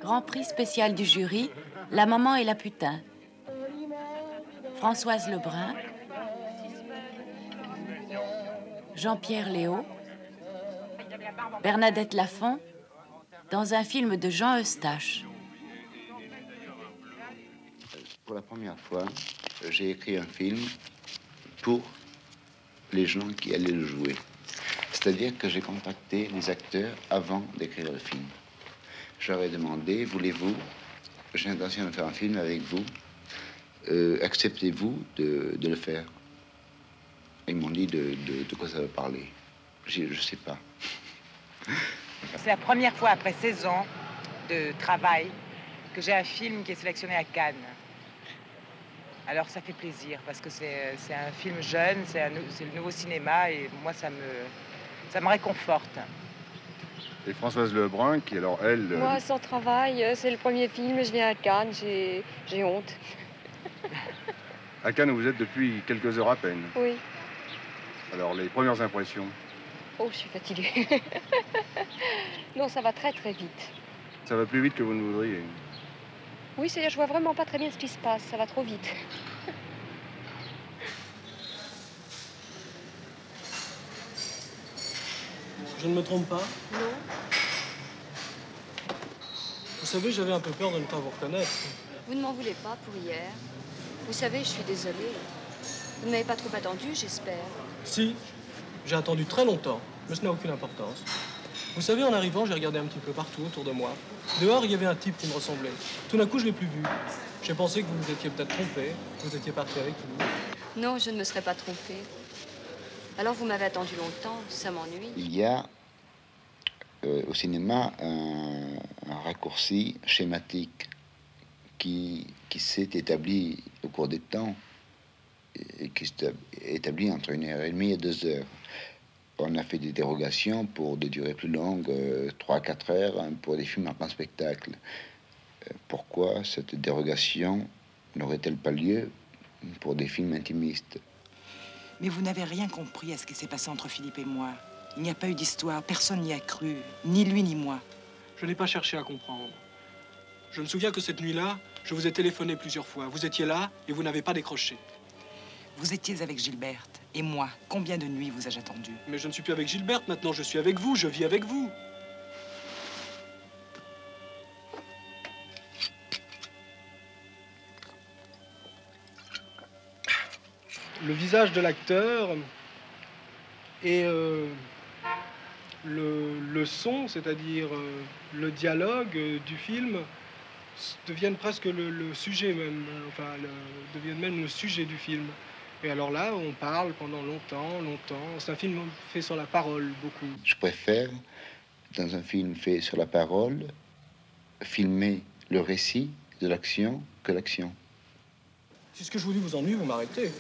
Grand prix spécial du jury, La maman et la putain. Françoise Lebrun, Jean-Pierre Léaud, Bernadette Lafont, dans un film de Jean Eustache. Pour la première fois, j'ai écrit un film pour les gens qui allaient le jouer. C'est-à-dire que j'ai contacté les acteurs avant d'écrire le film. Je leur ai demandé, voulez-vous, j'ai l'intention de faire un film avec vous, acceptez-vous de le faire? Ils m'ont dit de quoi ça va parler. Je ne sais pas. C'est la première fois après 16 ans de travail que j'ai un film qui est sélectionné à Cannes. Alors ça fait plaisir parce que c'est un film jeune, c'est le nouveau cinéma et moi ça me réconforte. Et Françoise Lebrun, qui alors elle... Moi, sans travail, c'est le premier film, je viens à Cannes, j'ai honte. À Cannes, vous êtes depuis quelques heures à peine. Oui. Alors, les premières impressions? Oh, je suis fatiguée. Non, ça va très très vite. Ça va plus vite que vous ne voudriez. Oui, c'est-à-dire je vois vraiment pas très bien ce qui se passe, ça va trop vite. Je ne me trompe pas? Non. Vous savez, j'avais un peu peur de ne pas vous reconnaître. Vous ne m'en voulez pas pour hier. Vous savez, je suis désolée. Vous ne m'avez pas trop attendu, j'espère. Si, j'ai attendu très longtemps, mais ce n'a aucune importance. Vous savez, en arrivant, j'ai regardé un petit peu partout autour de moi. Dehors, il y avait un type qui me ressemblait. Tout d'un coup, je ne l'ai plus vu. J'ai pensé que vous vous étiez peut-être trompé, que vous étiez parti avec lui. Non, je ne me serais pas trompée. Alors, vous m'avez attendu longtemps, ça m'ennuie. Il y a au cinéma un raccourci schématique qui s'est établi au cours des temps et qui s'est établi entre 1h30 et 2 heures. On a fait des dérogations pour des durées plus longues, 3 à 4 heures, hein, pour des films en grand spectacle. Pourquoi cette dérogation n'aurait-elle pas lieu pour des films intimistes? Mais vous n'avez rien compris à ce qui s'est passé entre Philippe et moi. Il n'y a pas eu d'histoire, personne n'y a cru, ni lui ni moi. Je n'ai pas cherché à comprendre. Je me souviens que cette nuit-là, je vous ai téléphoné plusieurs fois. Vous étiez là et vous n'avez pas décroché. Vous étiez avec Gilberte. Et moi, combien de nuits vous ai-je attendu? Mais je ne suis plus avec Gilberte maintenant, je suis avec vous, je vis avec vous. Le visage de l'acteur et le son, c'est-à-dire le dialogue du film, deviennent presque le sujet même, deviennent même le sujet du film. Et alors là, on parle pendant longtemps. C'est un film fait sur la parole, beaucoup. Je préfère, dans un film fait sur la parole, filmer le récit de l'action que l'action. Si ce que je vous dis vous ennuie, vous m'arrêtez.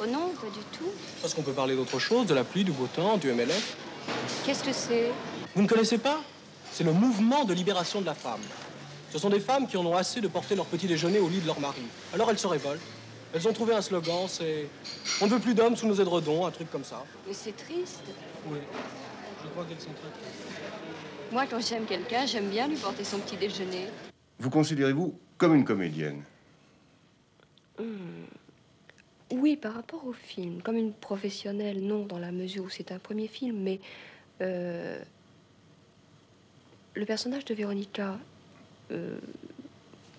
Oh non, pas du tout. Parce qu'on peut parler d'autre chose, de la pluie, du beau temps, du MLF. Qu'est-ce que c'est? Vous ne connaissez pas? C'est le mouvement de libération de la femme. Ce sont des femmes qui en ont assez de porter leur petit déjeuner au lit de leur mari. Alors elles se révoltent. Elles ont trouvé un slogan, c'est « On ne veut plus d'hommes sous nos édredons », un truc comme ça. Mais c'est triste. Oui, je crois qu'elles sont très tristes. Moi, quand j'aime quelqu'un, j'aime bien lui porter son petit déjeuner. Vous considérez-vous comme une comédienne? Oui, par rapport au film, comme une professionnelle, non, dans la mesure où c'est un premier film, mais le personnage de Véronica,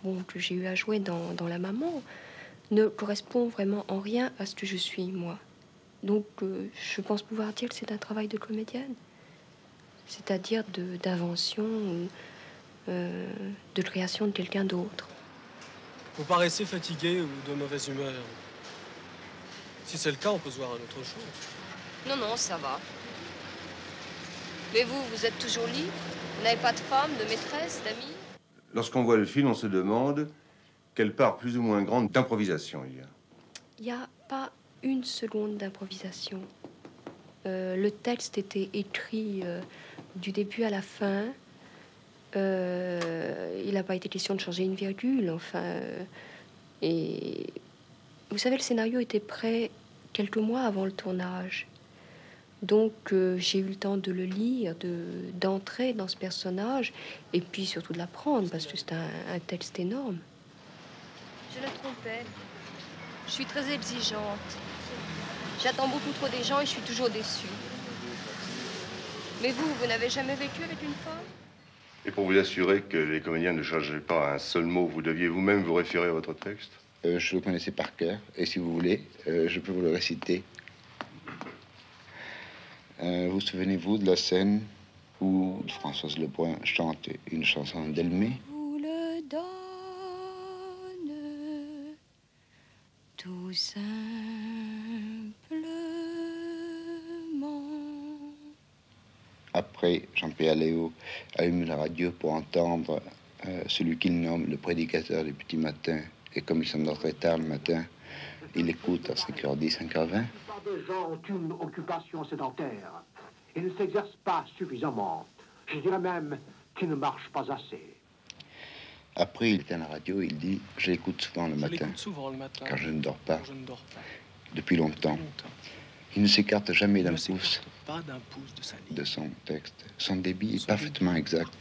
bon, que j'ai eu à jouer dans La Maman, ne correspond vraiment en rien à ce que je suis, moi. Donc, je pense pouvoir dire que c'est un travail de comédienne, c'est-à-dire d'invention ou de création de quelqu'un d'autre. Vous paraissez fatigué ou de mauvaise humeur. Si c'est le cas, on peut se voir à autre chose. Non, non, ça va. Mais vous êtes toujours libre? Vous n'avez pas de femme, de maîtresse, d'amis? Lorsqu'on voit le film, on se demande quelle part plus ou moins grande d'improvisation il y a. Il n'y a pas une seconde d'improvisation. Le texte était écrit du début à la fin. Il n'a pas été question de changer une virgule, enfin. Et vous savez, le scénario était prêt quelques mois avant le tournage. Donc j'ai eu le temps de le lire, d'entrer dans ce personnage et puis surtout de l'apprendre parce que c'est un texte énorme. Je le trompais. Je suis très exigeante. J'attends beaucoup trop des gens et je suis toujours déçue. Mais vous n'avez jamais vécu avec une femme? Et pour vous assurer que les comédiens ne changeraient pas un seul mot, vous deviez vous-même vous référer à votre texte? Je le connaissais par cœur, et si vous voulez, je peux vous le réciter. Vous souvenez-vous de la scène où Françoise Lebrun chante une chanson d'Elmé? Vous le donne tout simplement. Après, Jean Péaléo allume la radio pour entendre celui qu'il nomme le prédicateur du petit matin. Et comme il s'endort très tard le matin, il écoute à 5h10, 5h20. La plupart des gens ont une occupation sédentaire et ne s'exercent pas suffisamment. Je dirais même qu'ils ne marchent pas assez. Après, il éteint la radio et il dit « Je l'écoute souvent le matin, Quand je ne dors pas, je ne dors pas. depuis longtemps. » Il ne s'écarte jamais d'un pouce Pas d'un pouce de sa ligne. de son texte. Son débit est parfaitement exact.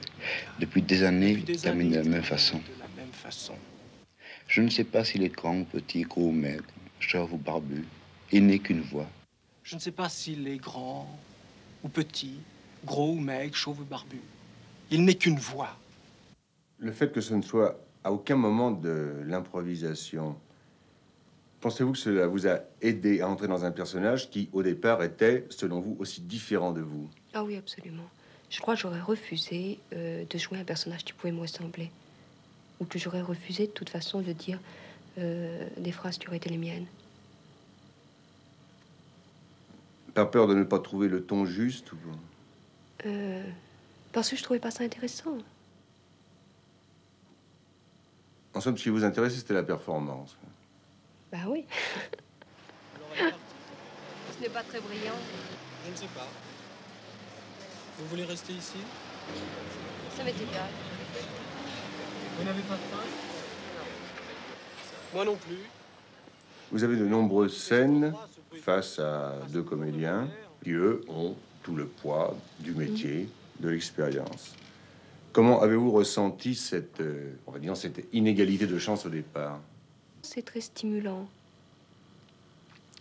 Depuis des années, il termine de la même façon. Je ne sais pas s'il est grand ou petit, gros ou maigre, chauve ou barbu. Il n'est qu'une voix. Je ne sais pas s'il est grand ou petit, gros ou maigre, chauve ou barbu. Il n'est qu'une voix. Le fait que ce ne soit à aucun moment de l'improvisation, pensez-vous que cela vous a aidé à entrer dans un personnage qui, au départ, était, selon vous, aussi différent de vous? Ah oui, absolument. Je crois que j'aurais refusé de jouer un personnage qui pouvait me ressembler. Ou que j'aurais refusé de toute façon de dire des phrases qui auraient été les miennes. Par peur de ne pas trouver le ton juste ou... Parce que je trouvais pas ça intéressant. En somme, ce qui vous intéressait, c'était la performance. Bah oui. Ce n'est pas très brillant. Je ne sais pas. Vous voulez rester ici? Ça m'est égal. Vous n'avez pas faim? Moi non plus. Vous avez de nombreuses scènes face à deux comédiens qui, eux, ont tout le poids du métier, de l'expérience. Comment avez-vous ressenti cette, on va dire, cette inégalité de chance au départ? C'est très stimulant.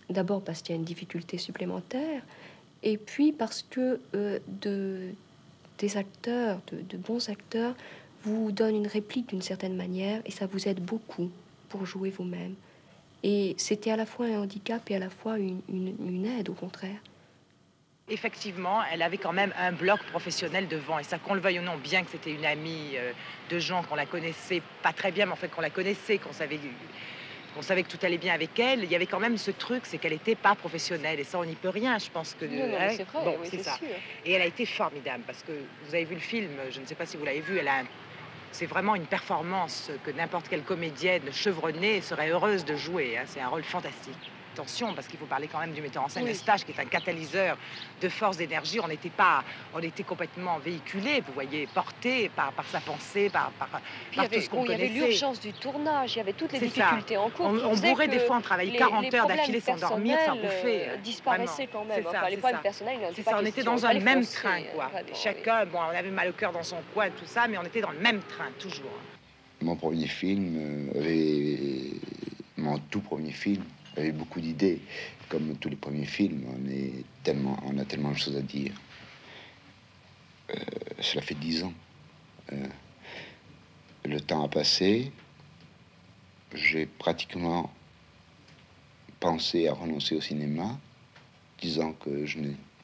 D'abord parce qu'il y a une difficulté supplémentaire, et puis parce que des acteurs, de bons acteurs, vous donnent une réplique d'une certaine manière, et ça vous aide beaucoup pour jouer vous-même. Et c'était à la fois un handicap et à la fois une aide, au contraire. Effectivement, elle avait quand même un bloc professionnel devant. Et ça, qu'on le veuille ou non, bien que c'était une amie de gens qu'on la connaissait pas très bien, mais en fait qu'on la connaissait, qu'on savait que tout allait bien avec elle, il y avait quand même ce truc, c'est qu'elle n'était pas professionnelle. Et ça, on n'y peut rien, je pense que... Non, hein, c'est vrai, bon, oui, c'est ça. sûr. Et elle a été formidable, parce que vous avez vu le film, je ne sais pas si vous l'avez vu, c'est vraiment une performance que n'importe quelle comédienne chevronnée serait heureuse de jouer. Hein. C'est un rôle fantastique. Attention, parce qu'il faut parler quand même du metteur en scène Eustache, qui est un catalyseur de force, d'énergie. On était complètement véhiculés, vous voyez, portés par sa pensée, par tout ce qu'on connaissait. Il y avait l'urgence du tournage, il y avait toutes les C'est difficultés en cours. On bourrait des fois, on travaillait 40 heures d'affilée sans dormir, sans bouffer. Disparaissaient quand même. Enfin, les problèmes personnels, il n'y en avait pas on question. était dans un même train, quoi. Vraiment, Chacun, bon, on avait mal au cœur dans son coin, tout ça, mais on était dans le même train, toujours. Mon premier film mon tout premier film avait beaucoup d'idées. Comme tous les premiers films, on a tellement de choses à dire. Cela fait 10 ans. Le temps a passé. J'ai pratiquement pensé à renoncer au cinéma,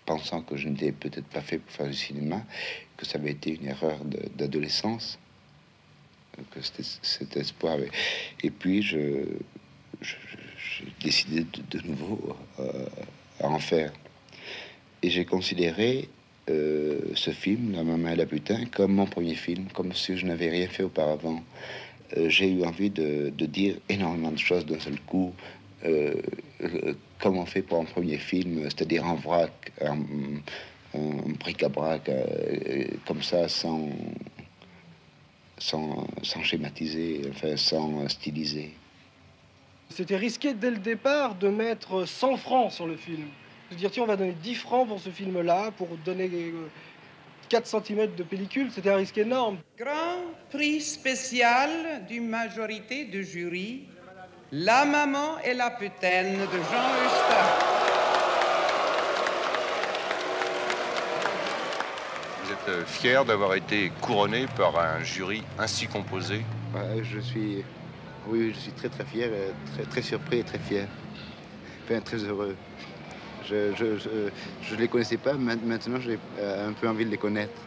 pensant que je n'étais peut-être pas fait pour faire du cinéma, que ça avait été une erreur d'adolescence, que cet espoir avait... Et puis j'ai décidé de nouveau à en faire. Et j'ai considéré ce film, La Maman et la Putain, comme mon premier film, comme si je n'avais rien fait auparavant. J'ai eu envie de dire énormément de choses d'un seul coup, comme on fait pour un premier film, c'est-à-dire en vrac, en bric-à-brac, comme ça, sans schématiser, enfin, sans styliser. C'était risqué dès le départ de mettre 100 francs sur le film. De dire, tiens, on va donner 10 francs pour ce film-là, pour donner 4 cm de pellicule, c'était un risque énorme. Grand prix spécial d'une majorité de jury, La maman et la putaine de Jean Eustache. Vous êtes fier d'avoir été couronné par un jury ainsi composé? Je suis très très fier, très surpris et très fier. Enfin, très heureux. Je les connaissais pas, maintenant j'ai un peu envie de les connaître.